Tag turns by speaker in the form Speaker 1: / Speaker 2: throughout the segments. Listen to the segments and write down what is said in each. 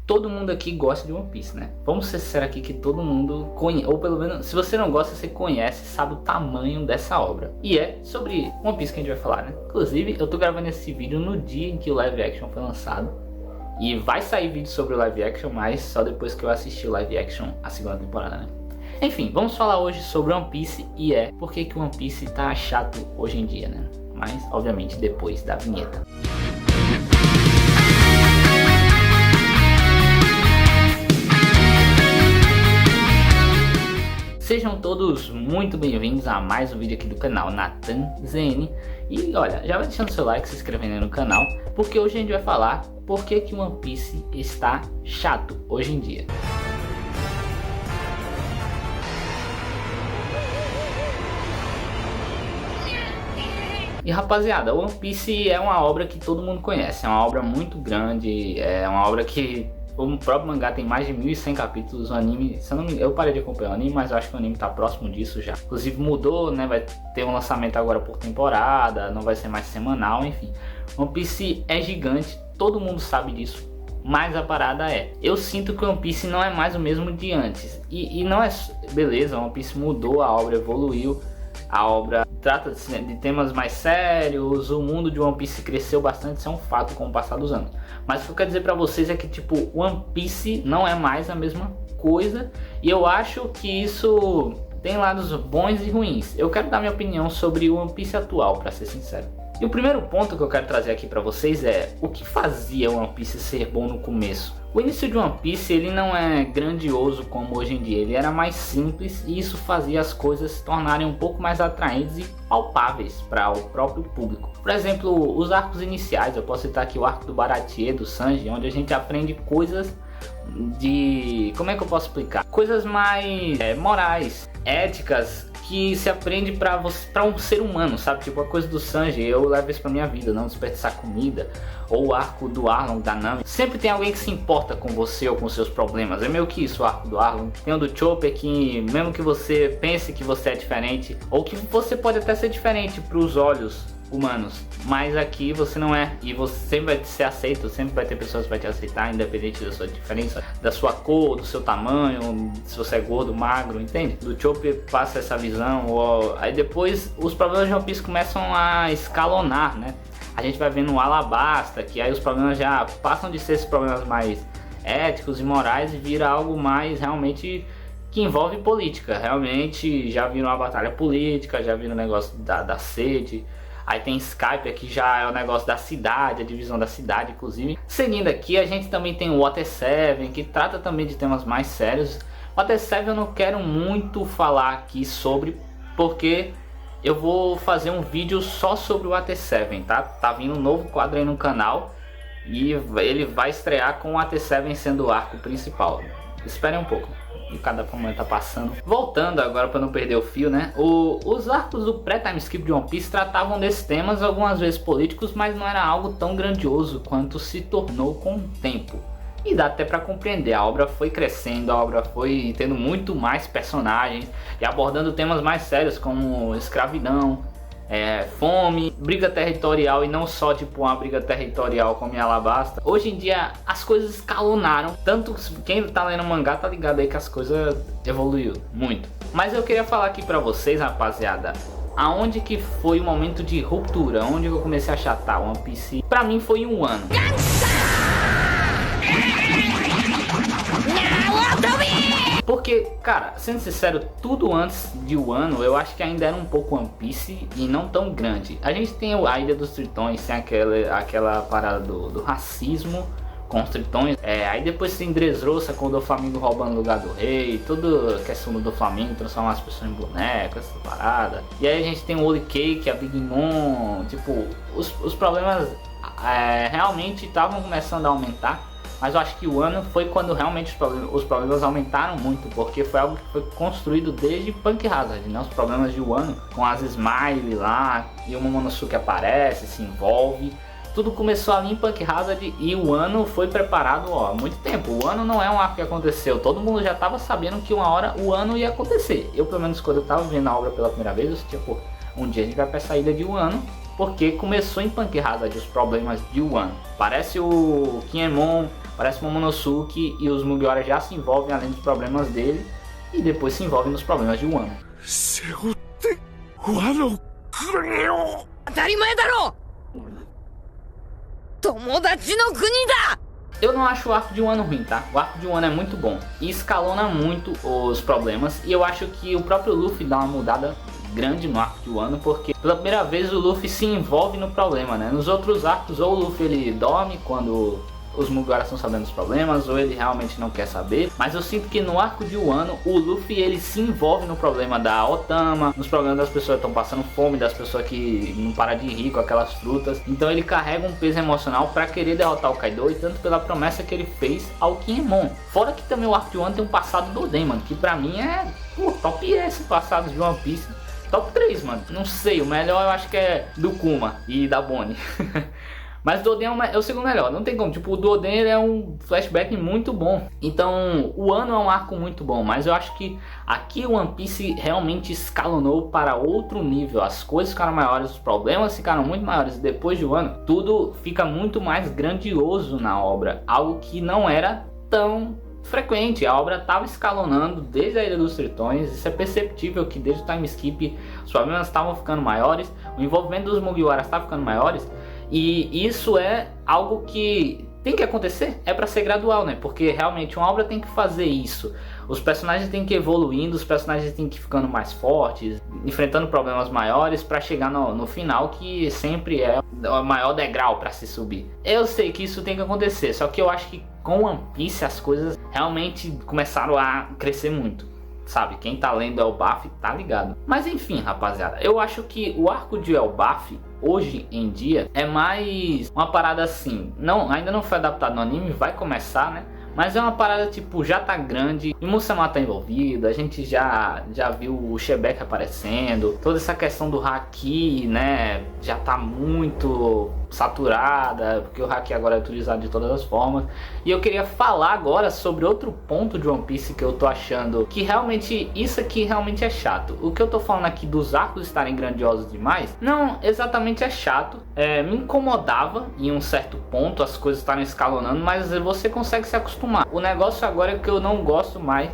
Speaker 1: todo mundo aqui gosta de One Piece, né? Vamos ser sinceros aqui que todo mundo conhece, ou pelo menos, se você não gosta, você conhece, sabe o tamanho dessa obra. E é sobre One Piece que a gente vai falar, né? Inclusive, eu tô gravando esse vídeo no dia em que o live action foi lançado. E vai sair vídeo sobre o live action, mas só depois que eu assistir o live action a segunda temporada, né? Enfim, vamos falar hoje sobre One Piece e por que que One Piece tá chato hoje em dia, né? Mas, obviamente, depois da vinheta. Sejam todos muito bem-vindos a mais um vídeo aqui do canal Nathan ZN. E olha, já vai deixando seu like, se inscrevendo aí no canal, porque hoje a gente vai falar por que que One Piece está chato hoje em dia. E rapaziada, One Piece é uma obra que todo mundo conhece, é uma obra muito grande, é uma obra que o próprio mangá tem mais de 1100 capítulos, o anime, se eu, não me, eu parei de acompanhar o anime, mas eu acho que o anime tá próximo disso já. Inclusive mudou, né, vai ter um lançamento agora por temporada, não vai ser mais semanal, enfim. One Piece é gigante, todo mundo sabe disso, mas a parada eu sinto que One Piece não é mais o mesmo de antes. E não é, beleza, One Piece mudou, a obra evoluiu, a obra trata de temas mais sérios, o mundo de One Piece cresceu bastante, isso é um fato com o passar dos anos. Mas o que eu quero dizer pra vocês é que tipo, One Piece não é mais a mesma coisa, e eu acho que isso tem lados bons e ruins. Eu quero dar minha opinião sobre o One Piece atual, pra ser sincero. E o primeiro ponto que eu quero trazer aqui pra vocês é o que fazia One Piece ser bom no começo. O início de One Piece ele não é grandioso como hoje em dia, ele era mais simples e isso fazia as coisas se tornarem um pouco mais atraentes e palpáveis para o próprio público. Por exemplo, os arcos iniciais, eu posso citar aqui o arco do Baratie, do Sanji, onde a gente aprende coisas de... como é que eu posso explicar? Coisas mais morais, éticas, que se aprende para um ser humano, sabe? Tipo a coisa do Sanji, eu levo isso pra minha vida, não desperdiçar comida. Ou o arco do Arlong, da Nami. Sempre tem alguém que se importa com você ou com seus problemas. É meio que isso o arco do Arlong. Tem o do Chopper que mesmo que você pense que você é diferente, ou que você pode até ser diferente pros olhos humanos, mas aqui você não é, e você sempre vai ser aceito, sempre vai ter pessoas que vai te aceitar, independente da sua diferença, da sua cor, do seu tamanho, se você é gordo, magro, entende? Do Chopper passa essa visão, aí depois os problemas de One Piece começam a escalonar, né? A gente vai vendo o Alabasta, que aí os problemas já passam de ser esses problemas mais éticos e morais e vira algo mais realmente que envolve política, realmente já vira uma batalha política, já vira um negócio da sede. Aí tem Skype, aqui já é o negócio da cidade, a divisão da cidade, inclusive. Seguindo aqui, a gente também tem o Water 7, que trata também de temas mais sérios. O Water 7 eu não quero muito falar aqui sobre, porque eu vou fazer um vídeo só sobre o Water 7, tá? Tá vindo um novo quadro aí no canal, e ele vai estrear com o Water 7 sendo o arco principal. Esperem um pouco, e cada momento tá passando. Voltando agora para não perder o fio, né? Os arcos do pré-time skip de One Piece tratavam desses temas, algumas vezes políticos, mas não era algo tão grandioso quanto se tornou com o tempo. E dá até para compreender, a obra foi crescendo, a obra foi tendo muito mais personagens e abordando temas mais sérios como escravidão, fome, briga territorial, e não só tipo uma briga territorial como em Alabasta. Hoje em dia as coisas escalonaram, tanto quem tá lendo mangá tá ligado aí que as coisas evoluiu muito. Mas eu queria falar aqui pra vocês, rapaziada, aonde que foi o momento de ruptura, onde eu comecei a chatar One Piece. Pra mim foi um ano. Porque, cara, sendo sincero, tudo antes de Wano eu acho que ainda era um pouco One Piece e não tão grande. A gente tem a Ilha dos Tritões, tem aquela parada do racismo com os tritões. Aí depois tem Dressrosa com o Doflamingo roubando o lugar do rei, toda a questão do Doflamingo, transformar as pessoas em bonecas, essa parada. E aí a gente tem o Holy Cake, a Big Mom, tipo, os problemas realmente estavam começando a aumentar. Mas eu acho que o ano foi quando realmente os problemas aumentaram muito, porque foi algo que foi construído desde Punk Hazard, né? Os problemas de Wano, com as Smile lá, e o Momonosuke aparece, se envolve. Tudo começou ali em Punk Hazard e o ano foi preparado há muito tempo. O ano não é um arco que aconteceu, todo mundo já estava sabendo que uma hora o ano ia acontecer. Eu, pelo menos, quando eu estava vendo a obra pela primeira vez, eu sentia, pô, um dia a gente vai pra essa ilha de Wano porque começou em Punk Hazard os problemas de Wano. Parece o Kinemon, parece o Momonosuke, e os Mugiwara já se envolvem além dos problemas dele, e depois se envolvem nos problemas de Wano. Eu não acho o arco de Wano ruim, tá? O arco de Wano é muito bom e escalona muito os problemas, e eu acho que o próprio Luffy dá uma mudada grande no arco de Wano, porque pela primeira vez o Luffy se envolve no problema, né? Nos outros arcos, ou o Luffy ele dorme quando os Mugiwara estão sabendo dos problemas, ou ele realmente não quer saber. Mas eu sinto que no arco de Wano, o Luffy ele se envolve no problema da Otama, nos problemas das pessoas que estão passando fome, das pessoas que não param de rir com aquelas frutas. Então ele carrega um peso emocional para querer derrotar o Kaido, e tanto pela promessa que ele fez ao Kinemon. Fora que também o arco de Wano tem um passado do Oden, mano, que pra mim é top S passado de One Piece. Top 3, mano. Não sei, o melhor eu acho que é do Kuma e da Bonnie. Mas o do Oden é o segundo melhor, não tem como. Tipo, o do Oden ele é um flashback muito bom. Então, o Wano é um arco muito bom. Mas eu acho que aqui o One Piece realmente escalonou para outro nível. As coisas ficaram maiores, os problemas ficaram muito maiores. Depois de Wano, tudo fica muito mais grandioso na obra. Algo que não era tão frequente. A obra estava escalonando desde a Ilha dos Tritões. Isso é perceptível que desde o time skip os problemas estavam ficando maiores. O envolvimento dos Mugiwara estava ficando maiores. E isso é algo que tem que acontecer, é para ser gradual, né? Porque realmente uma obra tem que fazer isso. Os personagens têm que ir evoluindo, os personagens têm que ir ficando mais fortes, enfrentando problemas maiores para chegar no final, que sempre é o maior degrau para se subir. Eu sei que isso tem que acontecer, só que eu acho que com One Piece as coisas realmente começaram a crescer muito. Sabe, quem tá lendo Elbaf tá ligado. Mas enfim, rapaziada, eu acho que o arco de Elbaf hoje em dia é mais uma parada assim, ainda não foi adaptado no anime, vai começar, né? Mas é uma parada tipo, já tá grande, o Musama tá envolvido, a gente já viu o Shebeck aparecendo, toda essa questão do Haki, né, já tá muito saturada, porque o Haki agora é utilizado de todas as formas. E eu queria falar agora sobre outro ponto de One Piece que eu tô achando que realmente, isso aqui realmente é chato. O que eu tô falando aqui dos arcos estarem grandiosos demais, não exatamente é chato, me incomodava em um certo ponto as coisas estarem escalonando, mas você consegue se acostumar. O negócio agora é que eu não gosto mais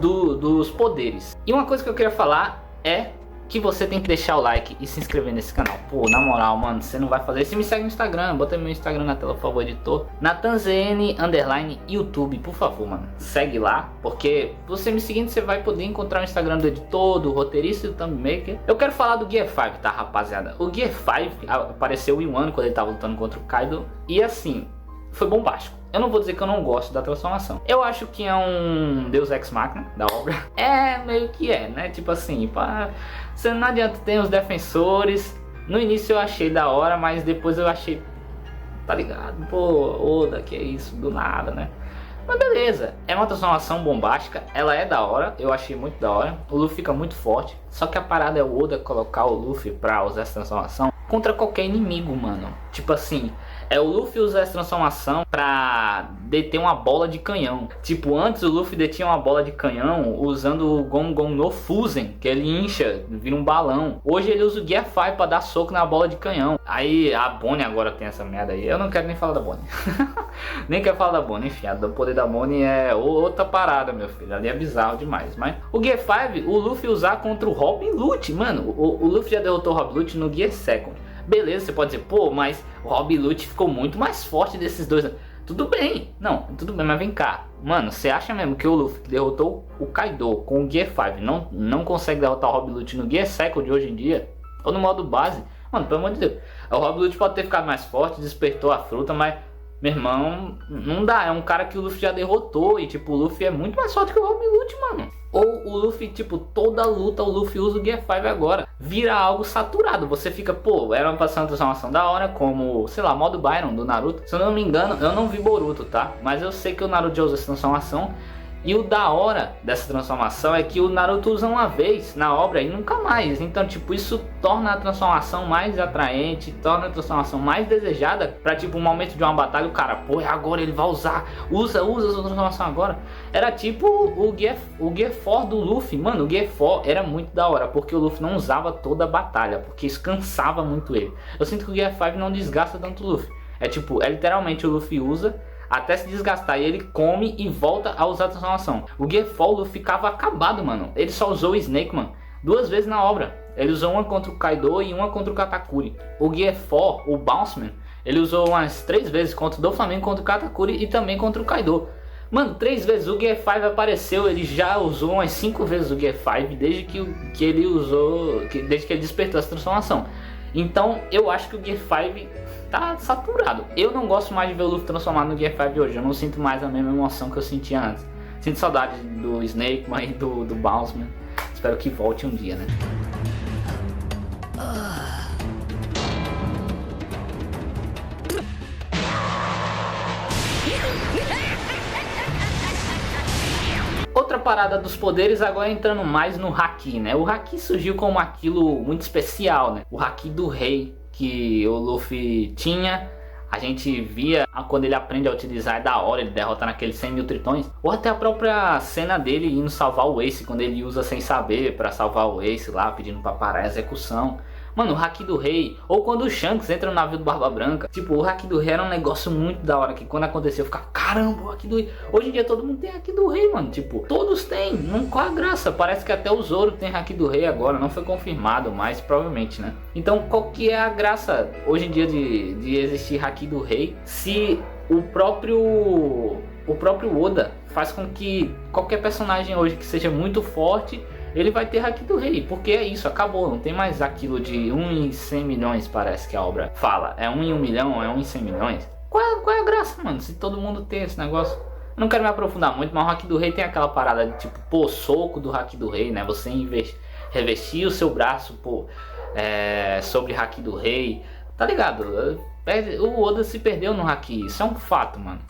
Speaker 1: dos poderes. E uma coisa que eu queria falar é que você tem que deixar o like e se inscrever nesse canal. Pô, na moral, mano, você não vai fazer isso. Me segue no Instagram, bota meu Instagram na tela, por favor, editor. NathanZN_YouTube, por favor, mano. Segue lá, porque você me seguindo, você vai poder encontrar o Instagram do editor, do roteirista e do thumbmaker. Eu quero falar do Gear 5, tá, rapaziada? O Gear 5 apareceu em Wano quando ele tava lutando contra o Kaido. E assim, foi bombástico. Eu não vou dizer que eu não gosto da transformação. Eu acho que é um Deus Ex Machina da obra. É, meio que é, né? Tipo assim, você não adianta ter os defensores. No início eu achei da hora, mas depois eu achei, tá ligado? Pô, Oda, que é isso, do nada, né? Mas beleza, é uma transformação bombástica, ela é da hora, eu achei muito da hora. O Luffy fica muito forte, só que a parada é o Oda colocar o Luffy pra usar essa transformação contra qualquer inimigo, mano. Tipo assim, o Luffy usa essa transformação pra deter uma bola de canhão. Tipo, antes o Luffy detinha uma bola de canhão usando o Gon Gon no Fusen, que ele incha, vira um balão. Hoje ele usa o Gear 5 pra dar soco na bola de canhão. Aí a Bonnie agora tem essa merda aí. Eu não quero nem falar da Bonnie. Nem quero falar da Bonnie. Enfim, o poder da Bonnie é outra parada, meu filho. Ali é bizarro demais. Mas o Gear 5, o Luffy usar contra o Robin Lute. Mano, o Luffy já derrotou o Robin Lute no Gear 2nd. Beleza, você pode dizer, pô, mas o Robin Lute ficou muito mais forte desses dois. Tudo bem, não, tudo bem, mas vem cá. Mano, você acha mesmo que o Luffy que derrotou o Kaido com o Gear 5 não consegue derrotar o Robin Lute no Gear 2nd de hoje em dia? Ou no modo base? Mano, pelo amor de Deus. O Robin Lute pode ter ficado mais forte, despertou a fruta, mas, meu irmão, não dá. É um cara que o Luffy já derrotou e, tipo, o Luffy é muito mais forte que o Robin Lute, mano. Ou o Luffy, tipo, toda luta o Luffy usa o Gear 5 agora. Vira algo saturado. Você fica, pô, era uma transformação da hora, como, sei lá, modo Byron do Naruto. Se eu não me engano, eu não vi Boruto, tá? Mas eu sei que o Naruto já usa essa transformação. E o da hora dessa transformação é que o Naruto usa uma vez na obra e nunca mais. Então, tipo, isso torna a transformação mais atraente, torna a transformação mais desejada. Pra, tipo, um momento de uma batalha, o cara, pô, agora ele vai usar, usa essa transformação agora. Era tipo o Gear 4 do Luffy. Mano, o Gear 4 era muito da hora, porque o Luffy não usava toda a batalha, porque isso cansava muito ele. Eu sinto que o Gear 5 não desgasta tanto o Luffy. É tipo, é literalmente o Luffy usa até se desgastar e ele come e volta a usar a transformação. O Gear 4 ficava acabado, mano. Ele só usou o Snake Man 2 vezes na obra. Ele usou uma contra o Kaido e uma contra o Katakuri. O Gear 4, o Bounceman, ele usou umas 3 vezes contra o Doflamingo, contra o Katakuri e também contra o Kaido. Mano, 3 vezes. O Gear 5 apareceu, ele já usou umas 5 vezes o Gear 5 desde que ele usou, desde que ele despertou essa transformação. Então eu acho que o Gear 5 tá saturado. Eu não gosto mais de ver o Luffy transformado no Gear 5 hoje. Eu não sinto mais a mesma emoção que eu sentia antes. Sinto saudade do Snake Man e do Bounceman. Espero que volte um dia, né? Outra parada dos poderes, agora entrando mais no Haki, né? O Haki surgiu como aquilo muito especial, né? O Haki do rei que o Luffy tinha. A gente via quando ele aprende a utilizar, é da hora, ele derrota naqueles 100 mil tritões. Ou até a própria cena dele indo salvar o Ace, quando ele usa sem saber pra salvar o Ace lá, pedindo pra parar a execução. Mano, o Haki do Rei, ou quando o Shanks entra no navio do Barba Branca. Tipo, o Haki do Rei era um negócio muito da hora, que quando aconteceu eu ficava, caramba, o Haki do Rei. Hoje em dia todo mundo tem Haki do Rei, mano, tipo, todos têm, não, qual a graça? Parece que até o Zoro tem Haki do Rei agora, não foi confirmado, mas provavelmente, né? Então, qual que é a graça hoje em dia de existir Haki do Rei, se o próprio Oda faz com que qualquer personagem hoje que seja muito forte, ele vai ter Haki do Rei, porque é isso, acabou, não tem mais aquilo de 1 em 100 milhões, parece que a obra fala, é 1 em 1 milhão, é 1 em 100 milhões, qual é a graça, mano, se todo mundo tem esse negócio? Eu não quero me aprofundar muito, mas o Haki do Rei tem aquela parada de tipo, pô, soco do Haki do Rei, né, você revestir o seu braço, pô, sobre Haki do Rei, tá ligado? O Oda se perdeu no Haki, isso é um fato, mano.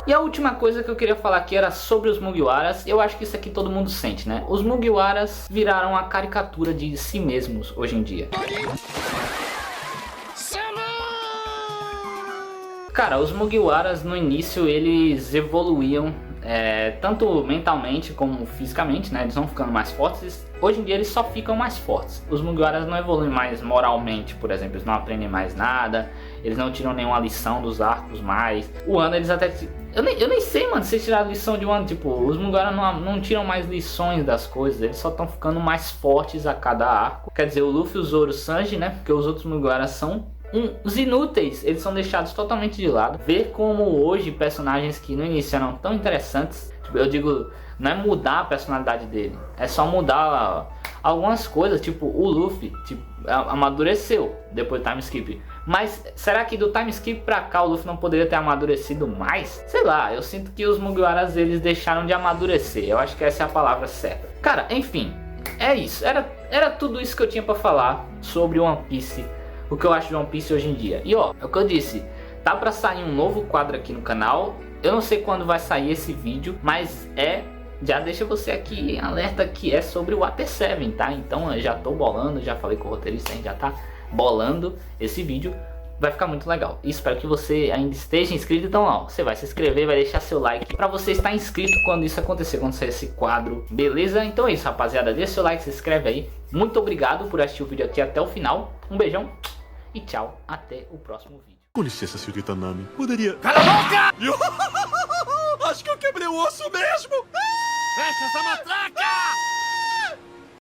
Speaker 1: E a última coisa que eu queria falar aqui era sobre os Mugiwaras. Eu acho que isso aqui todo mundo sente, né? Os Mugiwaras viraram a caricatura de si mesmos hoje em dia. Cara, os Mugiwaras no início eles evoluíam tanto mentalmente como fisicamente, né? Eles vão ficando mais fortes. Hoje em dia eles só ficam mais fortes. Os Mugiwaras não evoluem mais moralmente, por exemplo. Eles não aprendem mais nada. Eles não tiram nenhuma lição dos arcos mais. O Wano eles até... Eu nem sei, mano, se eles tiraram lição de Wano. Tipo, os Mugiwaras não tiram mais lições das coisas. Eles só estão ficando mais fortes a cada arco. Quer dizer, o Luffy, o Zoro, o Sanji, né? Porque os outros Mugiwaras são os inúteis. Eles são deixados totalmente de lado. Ver como hoje personagens que no início eram tão interessantes... Tipo, eu digo, não é mudar a personalidade dele. É só mudar algumas coisas. Tipo, o Luffy amadureceu depois do time skip. Mas será que do time skip pra cá o Luffy não poderia ter amadurecido mais? Sei lá, eu sinto que os Mugiwaras eles deixaram de amadurecer. Eu acho que essa é a palavra certa. Cara, enfim, é isso. Era tudo isso que eu tinha pra falar sobre One Piece. O que eu acho de One Piece hoje em dia. E ó, é o que eu disse. Tá pra sair um novo quadro aqui no canal. Eu não sei quando vai sair esse vídeo, mas já deixa você aqui em alerta que é sobre o Water 7, tá? Então eu já tô bolando, já falei com o roteirista, a gente já tá bolando esse vídeo. Vai ficar muito legal. E espero que você ainda esteja inscrito. Então ó, você vai se inscrever, vai deixar seu like pra você estar inscrito quando isso acontecer, quando sair esse quadro. Beleza? Então é isso, rapaziada. Deixa seu like, se inscreve aí. Muito obrigado por assistir o vídeo aqui até o final. Um beijão e tchau. Até o próximo vídeo.
Speaker 2: Com licença, senhorita Nami. Poderia...
Speaker 3: Cala a boca!
Speaker 2: Acho que eu quebrei o osso mesmo!
Speaker 3: Fecha essa matraca!